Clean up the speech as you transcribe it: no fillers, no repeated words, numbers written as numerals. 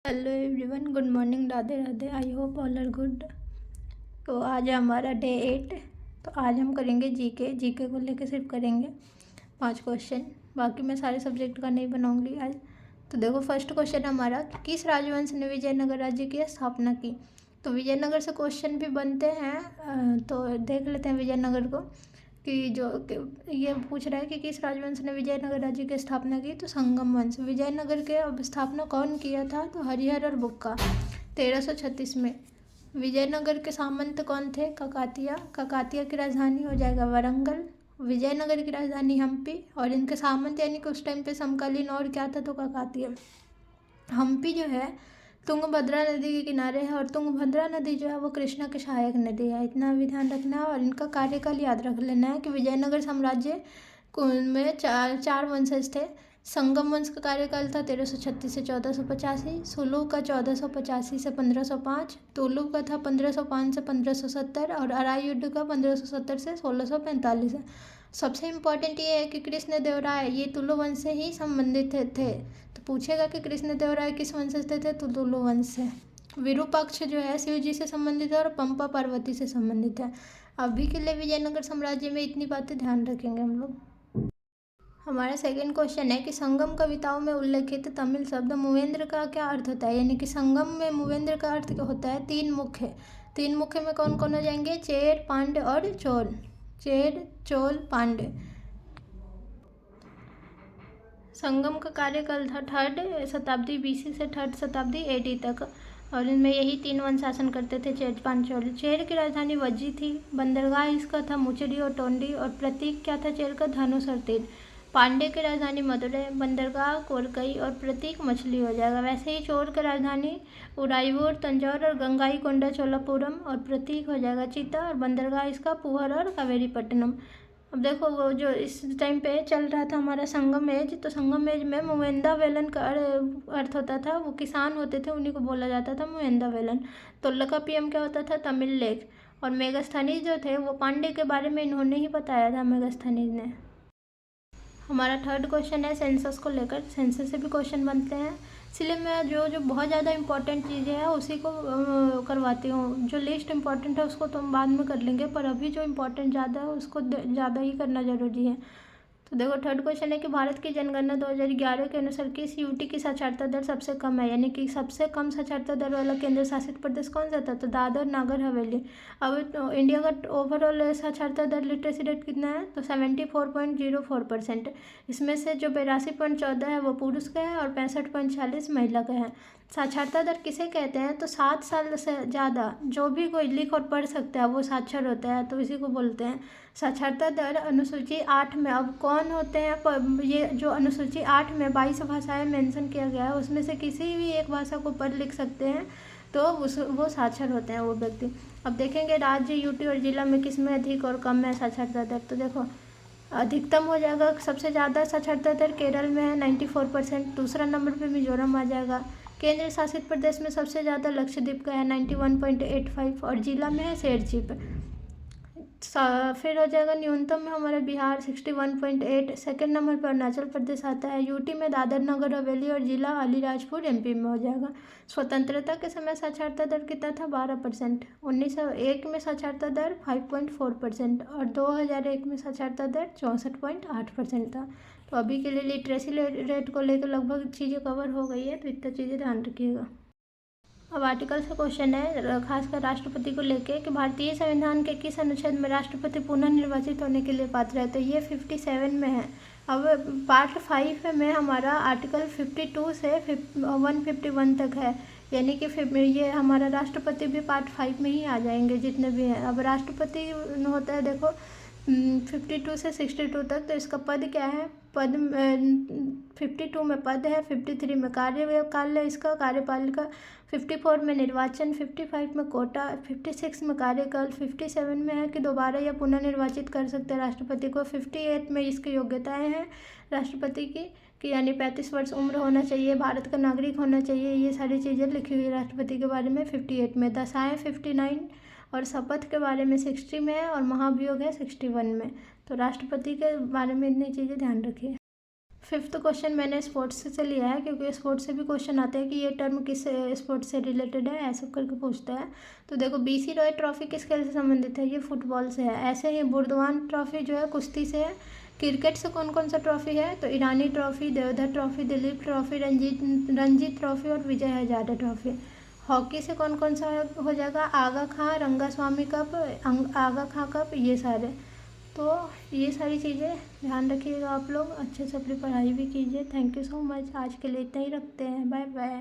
Hello everyone, good morning, Radhe Radhe. I hope all are good. तो आज है हमारा डे 8। तो आज हम करेंगे जीके को लेके सिर्फ करेंगे 5 क्वेश्चन। बाकी मैं सारे सब्जेक्ट का नहीं बनाऊंगी आज। तो देखो, फर्स्ट क्वेश्चन हमारा कि किस राजवंश ने विजयनगर राज्य की स्थापना की। तो विजयनगर से क्वेश्चन भी बनते हैं, तो देख लेते हैं विजयनगर को कि ये पूछ रहा है कि किस राजवंश ने विजयनगर राज्य की स्थापना की। तो संगम वंश। विजयनगर के अब स्थापना कौन किया था? तो हरिहर और बुक्का 1336 में। विजयनगर के सामंत कौन थे? ककातिया। ककातिया की राजधानी हो जाएगा वारंगल। विजयनगर की राजधानी हम्पी। और इनके सामंत यानी कि उस टाइम पे समकालीन और क्या था? तो ककातिया। हम्पी जो है तुंगभद्रा नदी के किनारे है, और तुंगभद्रा नदी जो है वो कृष्णा की सहायक नदी है। इतना भी ध्यान रखना है। और इनका कार्यकाल याद रख लेना है कि विजयनगर साम्राज्य में चार वंशज थे। संगम वंश का कार्यकाल था 1336 से 1485। सुलू का 1485 से 1505। तुलु का था 1505 से 1570। और अरायुड का 1570 से 1645 है। सबसे इम्पोर्टेंट ये है कि कृष्णदेवराय ये तुलु वंश से ही संबंधित थे। तो पूछेगा कि कृष्णदेवराय किस वंश से थे? तो तुलु वंश से। विरूपाक्ष जो है शिव जी से संबंधित है और पंपा पार्वती से संबंधित है। अभी के लिए विजयनगर साम्राज्य में इतनी बातें ध्यान रखेंगे हम लोग। हमारा सेकंड क्वेश्चन है कि संगम कविताओं में उल्लेखित तमिल शब्द मुवेंद्र का क्या अर्थ होता है। यानी कि संगम में मुवेंद्र का अर्थ क्या होता है? तीन मुख्य में कौन कौन हो जाएंगे? चेर, पांड्य और चोल। चेर, चोल, पांड्य। संगम का कार्यकाल था 3rd शताब्दी BC से 3rd शताब्दी AD तक। और इनमें यही 3 वंश शासन करते थे, चेर, पांड्य, चोल। चेर की राजधानी वज्जी थी। बंदरगाह इसका था मुचड़ी और टोंडी। और प्रतीक क्या था चेर का? धनुष और तीर। पांड्य की राजधानी मदुरै, बंदरगाह कोरकई और प्रतीक मछली हो जाएगा। वैसे ही चोर की राजधानी उराईवूर, तंजौर और गंगाईकोंडा चोलापुरम। और प्रतीक हो जाएगा चीता। और बंदरगाह इसका पुहर और कावेरीपट्टनम। अब देखो, वो जो इस टाइम पे चल रहा था हमारा संगम एज, तो संगम एज में मुवेंदा वेलन का अर्थ होता था, वो किसान होते थे, उन्हीं को बोला जाता था मुवेंदा वेलन। तुल्लका पीएम क्या होता था? तमिल लेख। और मेगास्थनीज जो थे वो पांडे के बारे में इन्होंने ही बताया था, मेगास्थनीज ने। हमारा थर्ड क्वेश्चन है सेंसस को लेकर। सेंसस से भी क्वेश्चन बनते हैं, इसलिए मैं जो बहुत ज़्यादा इंपॉर्टेंट चीज़ें हैं उसी को करवाती हूँ। जो लिस्ट इंपॉर्टेंट है उसको तो हम बाद में कर लेंगे, पर अभी जो इम्पोर्टेंट ज़्यादा है उसको ज़्यादा ही करना ज़रूरी है। तो देखो, थर्ड क्वेश्चन है कि भारत की जनगणना 2011 के अनुसार किस यूटी की साक्षरता दर सबसे कम है। यानी कि सबसे कम साक्षरता दर वाला केंद्र शासित प्रदेश कौन सा था? तो दादर नागर हवेली। अब तो इंडिया का ओवरऑल साक्षरता दर लिटरेसी रेट कितना है? तो 74.04%। इसमें से जो 82.14 है वो पुरुष का है और 65.46 महिला का है। साक्षरता दर किसे कहते हैं? तो 7 साल से ज़्यादा जो भी कोई लिख और पढ़ सकता है वो साक्षर होता है, तो इसी को बोलते हैं साक्षरता दर। अनुसूची 8 में अब कौन होते हैं? ये जो अनुसूची 8 में 22 भाषाएं मेंशन किया गया है, उसमें से किसी भी एक भाषा को पढ़ लिख सकते हैं, तो वो साक्षर होते हैं वो व्यक्ति। अब देखेंगे राज्य, यूटी और जिला में किस में अधिक और कम है साक्षरता दर। तो देखो, अधिकतम हो जाएगा, सबसे ज़्यादा साक्षरता दर केरल में है 94%। दूसरा नंबर पे मिजोरम आ जाएगा। केंद्र शासित प्रदेश में सबसे ज़्यादा लक्षद्वीप का है 91.85। और जिला में है शेरचीप। फिर हो जाएगा न्यूनतम में हमारा बिहार 61.8। सेकेंड नंबर पर अरुणाचल प्रदेश आता है। यूटी में दादर नगर हवेली और जिला अलीराजपुर MP में हो जाएगा। स्वतंत्रता के समय साक्षरता दर कितना था? 12%। 1901 में साक्षरता दर 5.4% और 2001 में साक्षरता दर 64.8% था। तो अभी के लिए लिटरेसी रेट को लेकर लगभग चीज़ें कवर हो गई है, तो इतना चीज़ें ध्यान रखिएगा। अब आर्टिकल से क्वेश्चन है खासकर राष्ट्रपति को लेके कि भारतीय संविधान के किस अनुच्छेद में राष्ट्रपति पुनः निर्वाचित होने के लिए पात्र है। तो ये 57 में है। अब पार्ट 5 में हमारा आर्टिकल 52 से 151 तक है। यानी कि ये हमारा राष्ट्रपति भी पार्ट 5 में ही आ जाएंगे जितने भी हैं। अब राष्ट्रपति होता है, देखो 52 से 62 तक। तो इसका पद क्या है? पद 52 में पद है, 53 में कार्यकाल है इसका, कार्यपालिका, 54 में निर्वाचन, 55 में कोटा, 56 में कार्यकाल, 57 में है कि दोबारा या पुनः निर्वाचित कर सकते हैं राष्ट्रपति को, 58 में इसकी योग्यताएं हैं राष्ट्रपति की कि यानी 35 वर्ष उम्र होना चाहिए, भारत का नागरिक होना चाहिए। ये सारी चीज़ें लिखी हुई है राष्ट्रपति के बारे में 58 में। दशाएँ 59 और शपथ के बारे में 60 में है और महाभियोग है 61 में। तो राष्ट्रपति के बारे में इतनी चीज़ें ध्यान रखिए। 5th क्वेश्चन मैंने स्पोर्ट्स से लिया है, क्योंकि स्पोर्ट्स से भी क्वेश्चन आते हैं कि ये टर्म किस स्पोर्ट्स से रिलेटेड है, ऐसा करके पूछता है। तो देखो BC रॉय ट्रॉफी किस खेल से संबंधित है, ये फुटबॉल से है। ऐसे ही बुर्दवान ट्रॉफी जो है कुश्ती से है। क्रिकेट से कौन कौन सा ट्रॉफी है, तो Irani trophy, Deodhar trophy, Duleep trophy, Ranji trophy और विजय हजारे ट्रॉफी। हॉकी से कौन कौन सा हो जाएगा, आगा खां, रंगास्वामी कप, आगा खां कप, ये सारे। तो ये सारी चीज़ें ध्यान रखिएगा आप लोग, अच्छे से अपनी पढ़ाई भी कीजिए। Thank you so much. आज के लिए इतना ही रखते हैं, बाय बाय।